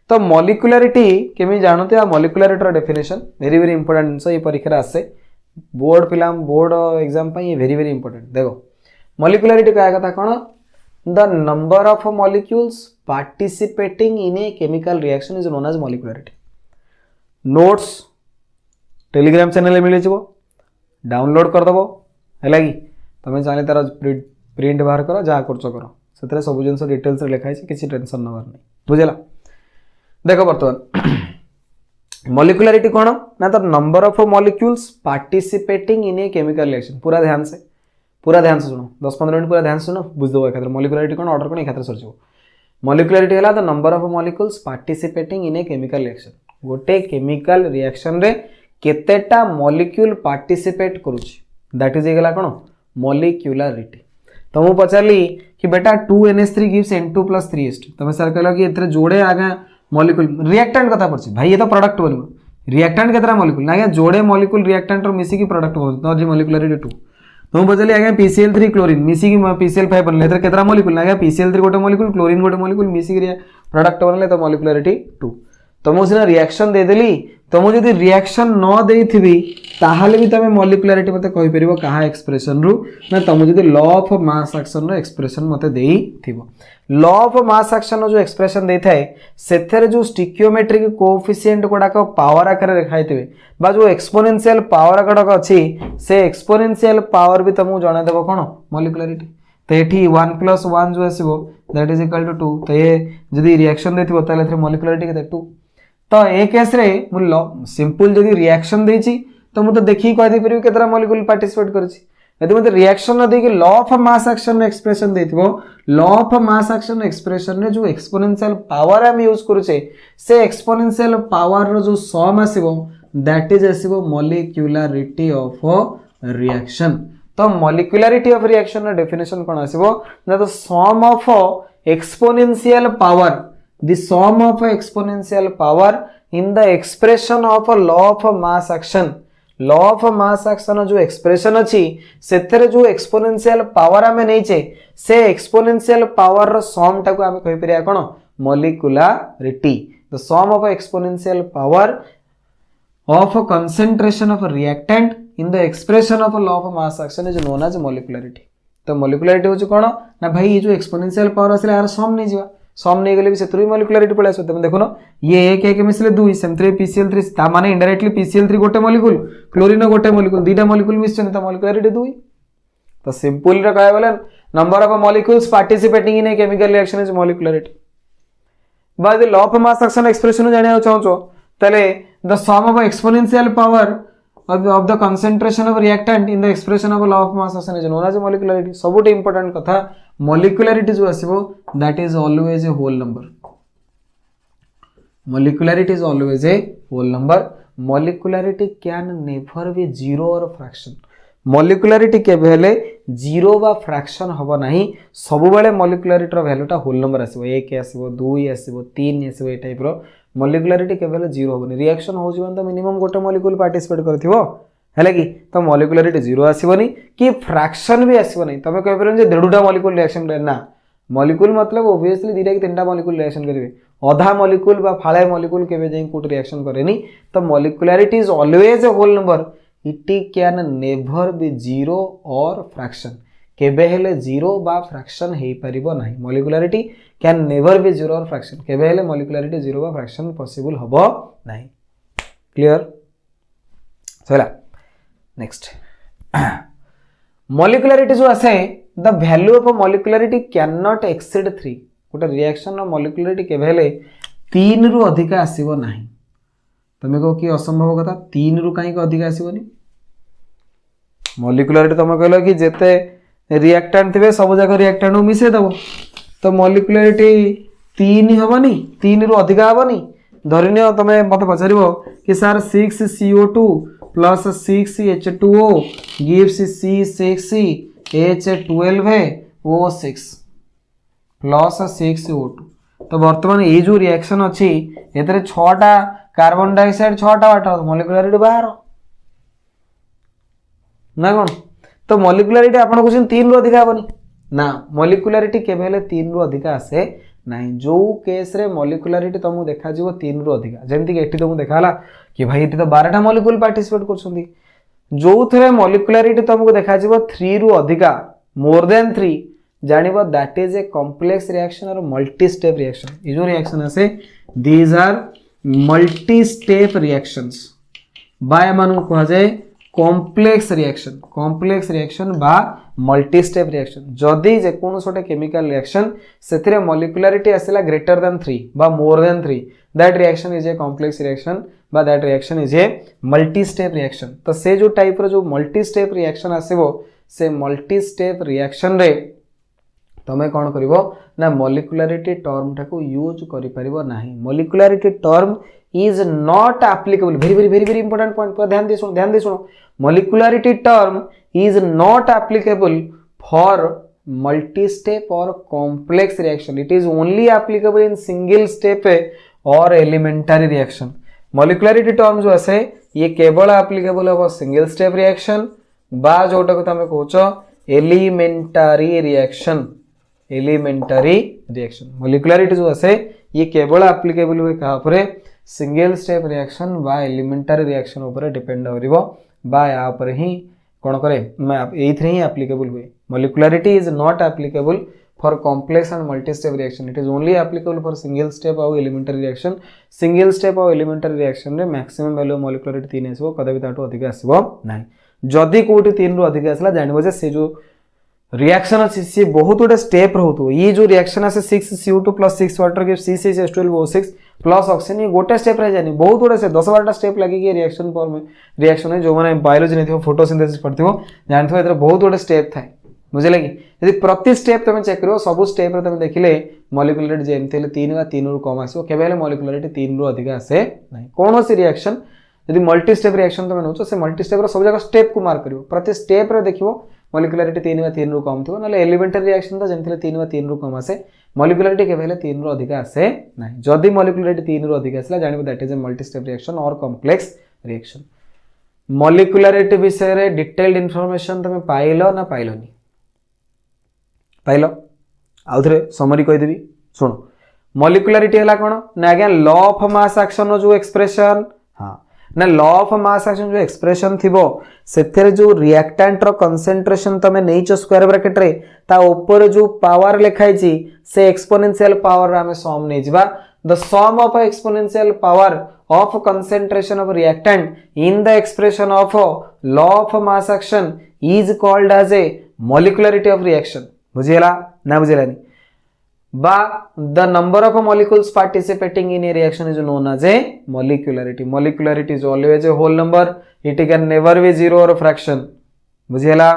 तो मॉलिक्युलरिटी केमी जानते आ मॉलिक्युलरिटी रो डेफिनेशन वेरी वेरी इंपोर्टेंट जिंस ये परीक्षा आसे बोर्ड फिल्म बोर्ड एग्जाम पे ये वेरी वेरी इंपोर्टेंट देखो मॉलिक्युलरिटी का कथा कोन the number of molecules participating in a chemical reaction is known as molecularity notes Telegram channel मिल जाव डाउनलोड करदेव है कि तुम चाहिए तार प्रिंट बाहर कर जहाँ कर सब जिन डिटेल्स लिखाई किसी टेंशन नबार नहीं बुझेगा देख बर्तमान मॉलिक्युलरिटी कौन ना तो number of molecules participating in a chemical reaction पूरा ध्यान से सुनो 10-15 मिनट पूरा ध्यान से सुनो बुझदे एक मॉलिक्युलरिटी कौन ऑर्डर कौन एक सर्च मॉलिक्युलरिटी है the number of molecules participating in a chemical reaction गोटे केमिकल रिएक्शन रे केतेटा मॉलिक्यूल पार्टिसिपेट करूची दैट इज एगला कोन मॉलिक्युलरिटी तो मु पचारली कि बेटा 2NH3 gives N2 plus 3H2 तुम सर कहलो कि एथरे जोड़े आगे मॉलिक्यूल रिएक्टेंट कथा पड़छि भाई ये तो प्रोडक्ट बनबो रिएक्टेंट केतरा मॉलिक्यूल ना आगे जोड़े मॉलिक्यूल रिएक्टेंट रो मिसी की प्रोडक्ट बनबो तो जी मॉलिक्युलरिटी 2 तुम पचारली आगे PCl3 क्लोरीन मिसी की PCl5 बनले एथरे केतरा मॉलिक्यूल ना आगे PCl3 गोटे मॉलिक्यूल क्लोरीन गोटे मॉलिक्यूल मिसी की प्रोडक्ट बनले तो मॉलिक्युलरिटी 2 तो मुझे सीना रिएक्शन दे देली तो मुझे यदि रिएक्शन न देथिबी ताहाले भी तमे मॉलिक्युलरिटी मते कहि परिबो कहा एक्सप्रेशन रु ना तुम जदि लॉ ऑफ मास एक्शन रो एक्सप्रेशन मते देई थिबो लॉ ऑफ मास एक्शन रो जो एक्सप्रेशन देई थाए सेथरे जो स्टिकियोमेट्रिक कोएफिशिएंट गुडाक पावर आकार देखाइथिबे बा जो एक्सपोनेंशियल पावर गुडाक अछि से एक्सपोनेंशियल पावर भी तुमको जणा देबो कोन मॉलिक्युलरिटी तो ये 1+1 जो आसीबो दैट इज इक्वल टू 2 तो ये जदि रिएक्शन देथिबो ताले एथरे मॉलिक्युलरिटी केते 2 तो ए केस रे मु सिंपल जदि रिएक्शन देछि तो मु तो देखि कहि दे परिबो केतरा मॉलिक्यूल पार्टिसिपेट करछि यदि मते रिएक्शन न देके law of mass action expression देथिबो law of mass action expression रे जो एक्सपोनेंशियल पावर हम यूज करूछे से एक्सपोनेंशियल पावर रो जो सम आसीबो दैट इज आसीबो मॉलिक्युलरिटी ऑफ रिएक्शन तो मॉलिक्युलरिटी ऑफ रिएक्शन रो डेफिनेशन कोन आसीबो ना तो sum of exponential power the sum of exponential power in the expression of a law of mass action law of mass action जो expression अछि सेथरे जो exponential power हमें नहीं छे से exponential power रो sum टा को हमें कहि परिया कोन molecularity the sum of exponential power of a concentration of a reactant in the expression of a law of mass action is known as molecularity तो molecularity हो कोन ना भाई ये जो exponential power आसले यार sum नहीं जिवा सम नहीं गले भी से मॉलिक्युलरिटी पळे आसो तुम देखो ना ये एक एक मिसले 2 सेमथ्रे PCl3 ता माने इनडायरेक्टली PCl3 गोटे मॉलिक्यूल क्लोरीन गोटे मॉलिक्यूल दीटा मॉलिक्यूल मिसछन त मॉलिक्युलरिटी 2 तो सिंपल रे कहय बोले number of molecules participating in a chemical reaction is molecularity by the law of mass action expression जानिया चाहछो तले the sum of exponential power of the concentration of reactant in the expression of law of mass action is known as molecularity सबुट important कथा molecularity जो आसीबो that is always a whole number molecularity is always a whole number molecularity can never be zero or fraction molecularity केबे हेले zero बा fraction हबो नाही सब बेले molecularity रो value टा होल नंबर आसीबो 1 आसीबो 2 आसीबो 3 आसीबो ए टाइप रो मॉलिक्युलरिटी केवल जीरो होबनी रिएक्शन हो जीवन तो मिनिमम गोटे मॉलिक्यूल पार्टिसिपेट करथिबो हैला कि तो मॉलिक्युलरिटी जीरो आसीबनी कि फ्रैक्शन भी आसीबनी तमे कह परन जे डेढ़ुटा मॉलिक्यूल रिएक्शन करे ना मॉलिक्यूल मतलब ऑब्वियसली दीटा कि तीनटा मॉलिक्यूल रिएक्शन करिवे आधा मॉलिक्यूल बा फाळे मॉलिक्यूल केबे जाई कोट रिएक्शन करेनी तो molecularity is always a whole number it can never be zero और फ्रैक्शन केबे हेले जीरो बा फ्रैक्शन हेई परिबो नाही molecularity can never be zero और फ्रैक्शन केबे हेले मॉलिक्युलरिटी जीरो बा फ्रैक्शन पॉसिबल हबो नाही क्लियर चला नेक्स्ट मॉलिक्युलरिटी जो आसे the value of molecularity can not exceed 3 गोटे रिएक्शन रो मॉलिक्युलरिटी केबे हेले 3 रु अधिक आसीबो नाही तमे को कि असंभव कथा 3 रु काई को अधिक आसीबोनी मॉलिक्युलरिटी तमे कहलो कि जेते रिएक्टेंट थे सब जगह रिएक्टेंट मिसे दबो तो मॉलिक्युलरिटी 3 हेबनी 3 रु अधिक हेबनी धरिनियो तमे मते पचारिबो कि sir 6CO2 plus 6H2O gives C6H12O6 plus 6O2 तो वर्तमान ये जो रिएक्शन अच्छी एतरे 6टा कार्बन डाइऑक्साइड 6टा वाटर मॉलिक्युलरिटी बाहर ना कोन तो मॉलिक्युलरिटी आपण को 3 रु अधिक हेबनी ना मॉलिक्युलरिटी केबे हेले 3 रु अधिक आसे नाही जो केस रे मॉलिक्युलरिटी तुमको देखा जीवो 3 रु अधिक जेमति कि एठी तुमको देखाला कि भाई एठी तो 12टा मॉलिक्यूल पार्टिसिपेट करछंती जो थरे मॉलिक्युलरिटी तुमको देखा जीवो 3 रु अधिक मोर देन 3 जानिबो that is a complex reaction और मल्टी स्टेप रिएक्शन ये जो रिएक्शन आसे these are multi step reactions बाय मानु कहा जाए कॉम्प्लेक्स रिएक्शन बा मल्टी स्टेप रिएक्शन जदि जे कोन सोटे केमिकल रिएक्शन सेथिरे मॉलिक्युलरिटी आसेला ग्रेटर देन 3 बा more than 3 that reaction is a complex reaction बा that reaction is a multi step reaction तो से जो टाइप रो जो मल्टी स्टेप रिएक्शन आसीबो से मल्टी स्टेप रिएक्शन रे तमे कोन करिवो ना मॉलिक्युलरिटी टर्म टाको यूज करि परिबो नाही मॉलिक्युलरिटी term is not applicable very important point पर ध्यान दे सुनो molecularity term is not applicable for multi step or complex reaction it is only applicable in single step or elementary reaction molecularity term जो आसे ये केवल applicable हो single step reaction बा जोटा को तमे कहचो elementary reaction molecularity जो आसे ये केवल applicable हुए कहा परे सिंगल स्टेप रिएक्शन बा एलिमेंटरी रिएक्शन ऊपर डिपेंड करिवो बा या पर ही कोन करे मैं एथरे ही एप्लीकेबल हुए molecularity is not applicable for complex and multi step reaction it is only applicable for single step और एलिमेंटरी रिएक्शन सिंगल स्टेप और एलिमेंटरी रिएक्शन रे मैक्सिमम वैल्यू मॉलिक्युलरिटी 3 आसीबो कदापि ताटो अधिक आसीबो नाही जदी कोठी 3 रु अधिक आसला जानिबो जे से जो रिएक्शन अच्छी सी बहुत गुटे स्टेप रहतो ये जो रिएक्शन आसे 6CO2 प्लस 6 वाटर के C6H12O6 प्लस ऑक्सीजन ये गोटे स्टेप रह जानी बहुत गुटे से 10-12टा स्टेप लगी कि रिएक्शन पर में रिएक्शन है जो माने बायोलॉजी नहीं थो फोटोसिंथेसिस पढ़थिबो जानथो एतर बहुत गुटे स्टेप थाए बुझले कि यदि प्रति स्टेप तमे चेक करियो सब स्टेप रे तमे देखिले मॉलिक्युलरिटी जेमते ले 3 वा 3 रु कम आसीबो केबे ले मॉलिक्युलरिटी 3 रु अधिक आसे नाही कोनोसी रिएक्शन यदि मल्टी स्टेप रिएक्शन तमे नोचो से मल्टी स्टेप रो सब जगह स्टेप को मार्क करियो प्रति स्टेप रे देखिबो मॉलिक्युलरिटी 3 वा 3 रु कम थियो नले एलिमेंटरी रिएक्शन तो जेमते 3 वा 3 रु कम आसे मॉलिक्युलरिटी केबे ले 3 रु अधिक आसे नाही जदी मॉलिक्युलरिटी 3 रु अधिक आसला जानिबो that is a multi step reaction और कॉम्प्लेक्स रिएक्शन मॉलिक्युलरिटी विषय रे डिटेल्ड इंफॉर्मेशन तमे पाइलो ना पाइलोनी पाइलो आउथरे समरी कहि देबी सुनो मॉलिक्युलरिटी हला कोन ना again law of mass action जो एक्सप्रेशन हां ना लॉ ऑफ मास एक्शन जो एक्सप्रेशन थिबो सेथेरे जो रिएक्टेंट रो कंसंट्रेशन तमे नेचो स्क्वायर ब्रैकेट रे ता ऊपर जो पावर लिखाई छी से एक्सपोनेंशियल पावर रे हमें सम नै जिबा the sum of exponential power of concentration of reactant in the expression of law of mass action is called as a molecularity of reaction बुझियला ना बुझियलानी बा the number of molecules participating in a reaction is known as a molecularity. Molecularity is always a whole number. It can never be zero or fraction. बुझियला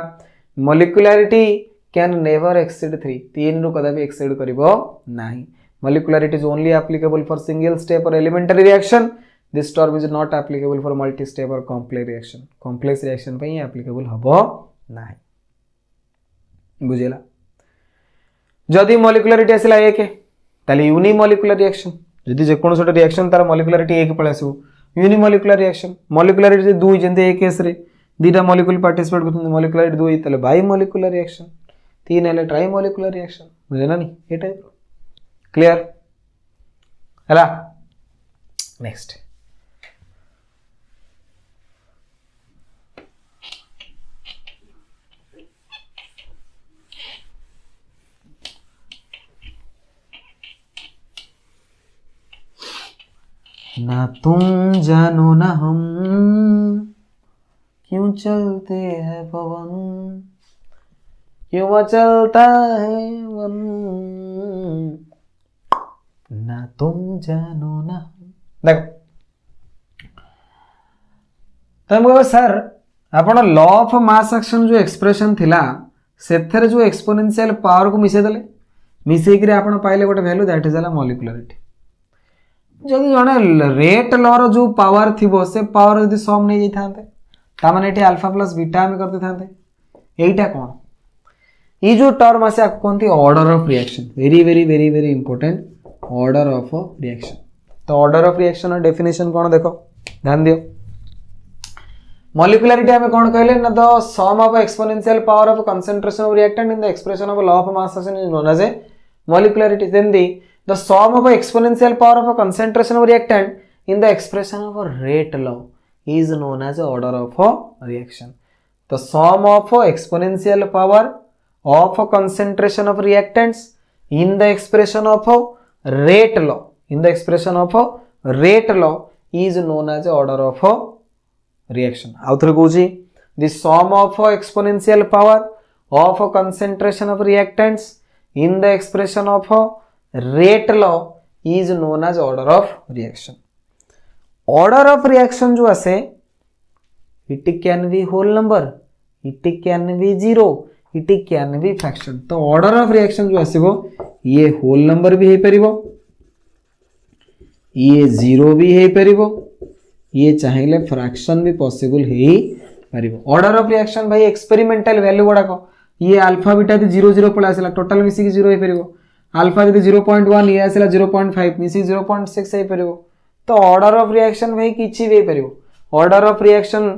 molecularity can never exceed 3. 3 ରୁ कदापि exceed करिवो नाही. Molecularity is only applicable for single step or elementary reaction. This term is not applicable for multi step or complex reaction. Complex reaction पे ही applicable हबो नाही. बुझियला जदि मॉलिक्युलरिटी आसला 1 ताले यूनिमॉलिक्युलर reaction जदि जे कोन सोटे रिएक्शन तार मॉलिक्युलरिटी 1 पळे आसो यूनिमॉलिक्युलर रिएक्शन मॉलिक्युलरिटी 2 जेंते एक केस रे दीटा मॉलिक्यूल पार्टिसिपेट करथुन मॉलिक्युलरिटी 2 ताले बाई मॉलिक्युलर रिएक्शन 3 हेले ट्राई मॉलिक्युलर रिएक्शन बुझेना नी ए टाइप क्लियर हला नेक्स्ट ना तुम जानो ना हम क्यों चलते हैं पवन क्यों चलता है वन ना तुम जानो ना देखो तो सर आपण लॉ ऑफ मास एक्शन जो एक्सप्रेशन थिला सेथरे जो एक्सपोनेंशियल पावर को मिसे देले मिसे कि आपण पाइले गोटे वैल्यू दैट इज मॉलिक्युलरिटी जदि जड़े रेट लॉ रो जो पावर थिबो से पावर यदि सम नहीं जाते तामाने एटी अल्फा प्लस बीटा में करते थाते एटा कोन ये जो टर्म आसे आपको कोनती order of reaction very very very very important order of reaction तो ऑर्डर ऑफ रिएक्शन और डेफिनेशन कोन देखो ध्यान दियो मॉलिक्युलरिटी हमें कोन कहले ना the sum of exponential power of concentration of reactant in the expression of law of mass action is known as a molecularity then the sum of exponential power of a concentration of reactant in the expression of a rate law is known as order of a reaction. The sum of exponential power of a concentration of reactants in the expression of a rate law is known as order of a reaction. Author Guji, the sum of exponential power of a concentration of reactants in the expression of a rate law is known as order of reaction. Order of reaction जो आसे it can be whole number, it can be zero, it can be fraction. तो order of reaction जो आसे वो ये whole number भी है परिवो, ये zero भी है परिवो, ये चाहिए fraction भी possible है परिवो. Order of reaction भाई experimental value बड़ा को ये अल्फा बीटा दी 0 0 पड़ा आसला टोटल मिसी की 0 है परिवो. अल्फा जब 0.1 ये आसला 0.5 मिसी 0.6 है परिवो. तो ऑर्डर ऑफ रिएक्शन भाई किछि भी परिवो. Order of reaction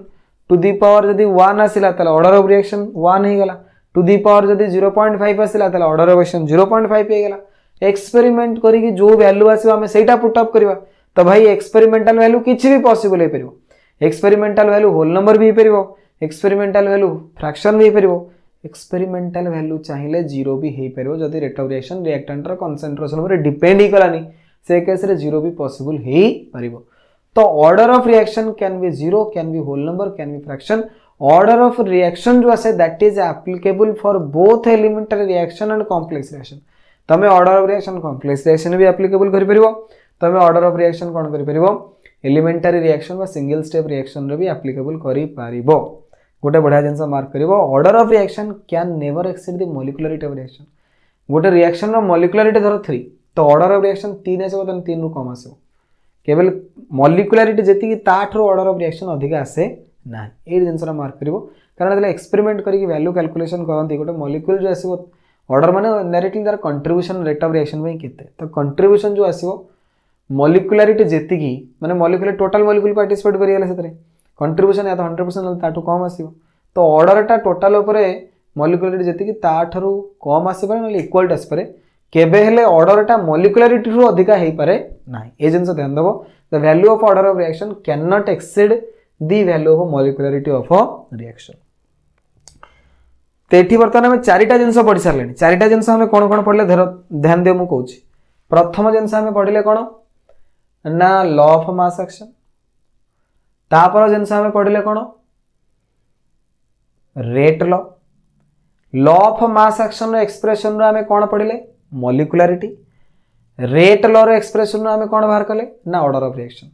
to the power जदी 1 आसला तले ऑर्डर ऑफ रिएक्शन 1 हे गला. टू दी पावर जदी 0.5 आसला तले ऑर्डर ऑफ रिएक्शन 0.5 हे गला. एक्सपेरिमेंट करी कि जो वैल्यू आसीबा हमें सेटा पुट अप करबा तो भाई एक्सपेरिमेंटल वैल्यू किछि भी पॉसिबल हे परिवो. एक्सपेरिमेंटल वैल्यू होल नंबर भी परिवो, एक्सपेरिमेंटल वैल्यू फ्रैक्शन भी परिवो, एक्सपेरिमेंटल वैल्यू चाहिए जीरो भी हो पार जदि rate of reaction reactant concentration पर डिपेंड ही कलानी से केस रे जीरो भी पॉसिबल हो पार. तो order of reaction can be zero, can be whole number, can be fraction. Order of reaction जो आसे that is applicable for both elementary reaction and complex reaction. तमे order of reaction complex reaction भी applicable करि परिबो. तमे order of reaction कोन करि परिबो एलिमेंटरी रिएक्शन व सिंगल स्टेप रिएक्शन रे भी एप्लीकेबल करि परिबो. गोटे बढ़िया जिनस मार्क करिवो order of reaction can never exceed the molecularity of reaction. गोटे रिएक्शन रो मॉलिक्युलरिटी धर 3 तो ऑर्डर ऑफ रिएक्शन 3 आसे बतन 3 रु कम आसे केवल मॉलिक्युलरिटी जेति की ताठ रो ऑर्डर ऑफ रिएक्शन अधिक आसे ना. ए जिनस मार्क करिवो कारण दले एक्सपेरिमेंट करी वैल्यू कैलकुलेशन करंती गोटे मॉलिक्यूल जो आसीबो ऑर्डर माने डायरेक्टली तार कंट्रीब्यूशन रेट ऑफ रिएक्शन में केते तो कंट्रीब्यूशन जो आसीबो मॉलिक्युलरिटी जेति की माने मॉलिक्यूल टोटल मॉलिक्यूल पार्टिसिपेट करियला सेतरे कंट्रीब्यूशन या तो 100% ताठू कम आसीबो. तो ऑर्डर टा टोटल ऊपर मॉलिक्युलरिटी जेति की ताठरू कम आसीबो न इक्वल टस परे केबे हेले ऑर्डरटा मॉलिक्युलरिटी रु अधिका हेई पारे नाही ए जिंस ध्यान देबो the value of order of reaction can not exceed the value of molecularity of a reaction तेठी बर्तमान हमें चारिटा जिंस पढ़ी सारले चारिटा जिंस हमें कोन कोन पढ़ले ध्यान दियो मु कहूची प्रथम जिंस हमें पढ़िले कोन ना लॉ ऑफ मास एक्शन तापर जिंस हमें पढ़िले कोन rate law law of mass action रो एक्सप्रेशन रो हमें कोन पढ़िले मॉलिक्युलरिटी रेट लॉ रो एक्सप्रेशन रो हमें कोन बाहर कले ना ऑर्डर ऑफ रिएक्शन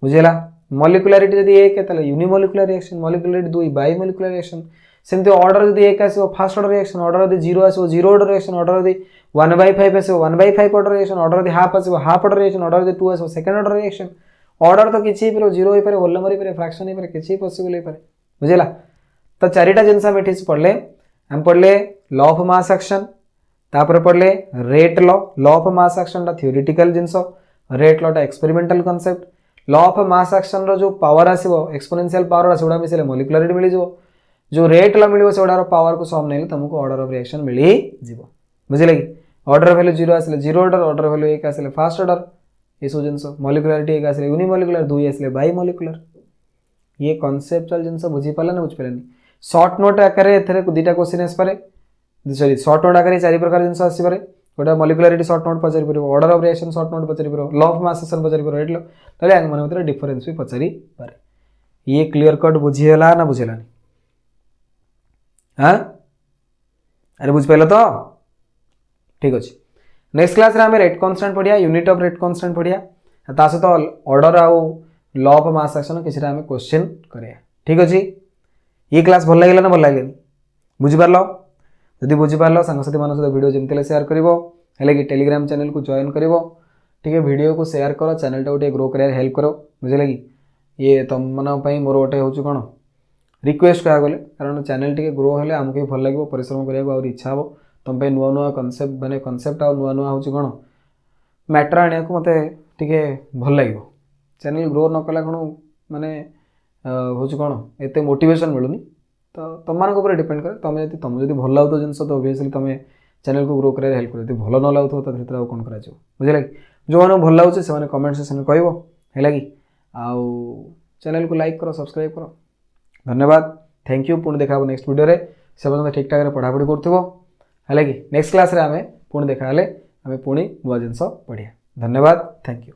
बुझेला मॉलिक्युलरिटी जदी एक तले यूनिमॉलिक्युलर रिएक्शन मॉलिक्युलरिटी दुई बाई मॉलिक्युलर रिएक्शन सेमती ऑर्डर जदी एक आसीबो फर्स्ट ऑर्डर रिएक्शन ऑर्डर जदी 0 आसीबो 0 ऑर्डर रिएक्शन ऑर्डर जदी 1/5 आसीबो 1/5 ऑर्डर रिएक्शन ऑर्डर जदी हाफ आसीबो हाफ ऑर्डर रिएक्शन ऑर्डर जदी 2 आसीबो सेकंड ऑर्डर रिएक्शन ऑर्डर तो किछि पर 0 होई पारे होल नंबर होई पारे फ्रैक्शन होई पारे किछि पॉसिबल होई पारे बुझेला तो चारिटा जिंस हम एठी पढ़ले हम पढ़ले लॉ ऑफ मास एक्शन तापर पढ़ले rate law law of mass action दा थ्योरेटिकल जिंस रेट लॉ दा experimental concept law of mass action रो जो पावर आसीबो एक्सपोनेंशियल पावर सेडा मिसले मॉलिक्युलरिटी मिली जो जो रेट ला मिलिबो सेडार पावर को सम नेले तुमको ऑर्डर ऑफ रिएक्शन मिली जीवो बुझिले कि ऑर्डर वैल्यू 0 आसले 0 ऑर्डर ऑर्डर वैल्यू 1 आसले फर्स्ट ऑर्डर ये सब जिंस मॉलिक्युलरिटी 1 आसले यूनिमॉलिक्युलर 2 आसले बाई मॉलिक्युलर ये कांसेप्चुअल जिंस बुझी पाला ना बुझ पालानी शॉर्ट नोट आकार एथरे दुटा क्वेश्चन आस पारे सॉरी शॉर्ट नोट आकार चारि प्रकार जिंस आसी पारे गोटा मॉलिक्युलरिटी शॉर्ट नोट पचारि परबो order of reaction short note पचारि परबो लॉ ऑफ मास एक्शन पचारि परबो रेट लॉ तले आंग मन भीतर डिफरेंस भी पचारि पारे ये क्लियर कट बुझिहेला ना बुझेलानी हाँ अरे बुझ पाइल तो ठीक अच्छे नेक्स्ट क्लास रे हमें रेट कांस्टेंट पढ़िया यूनिट ऑफ रेट कांस्टेंट पढ़िया ता सहित ऑर्डर आउ लॉ ऑफ मास एक्शन किसी हमें क्वेश्चन करिया ठीक अच्छे ये क्लास भल लगे ना भल लगे बुझिपार जदि बुझिपार सांगसाथी मान सहित वीडियो जमती सेयार कर टेलीग्राम चैनल को जॉइन कर ठीक है वीडियो को शेयर कर चैनल टाइम ग्रो कर हेल्प करो बुझे कि ये तुम मन मोर गोटे हूँ कौन रिक्वेस्ट कहा गले कारण चैनल टी ग्रो हेल्ले आमको भल लगे परिश्रम कराया इच्छा हे तुम नुआ नुआ कनसेप्ट माने कनसेप्ट आ नुआ नुआ हूँ कौन मैटर आने को मत टे भल लगे चैनल ग्रो न कला कौन माने हूँ कौन एत मोटिवेशन मिलूनी तो तुम मान डिपेंड करे तुम जब भल लगुव जिन तो ओबियसली तुम चैनल को ग्रो कर हेल्प कर भल न लगुव तो भर कौन कर बुझे जो मैंने भल लगुचे से कमेंट सेक्शन कह है कि आउ चैनल को लाइक करो सब्सक्राइब करो धन्यवाद थैंक यू पुणी देखा नेक्स्ट वीडियो से ठीक ठाक पढ़ापढ़ी करो है कि नेक्स्ट क्लास रे आमे पुणी देखा आमे पुणी नुआ जिनस पढ़िया धन्यवाद थैंक यू।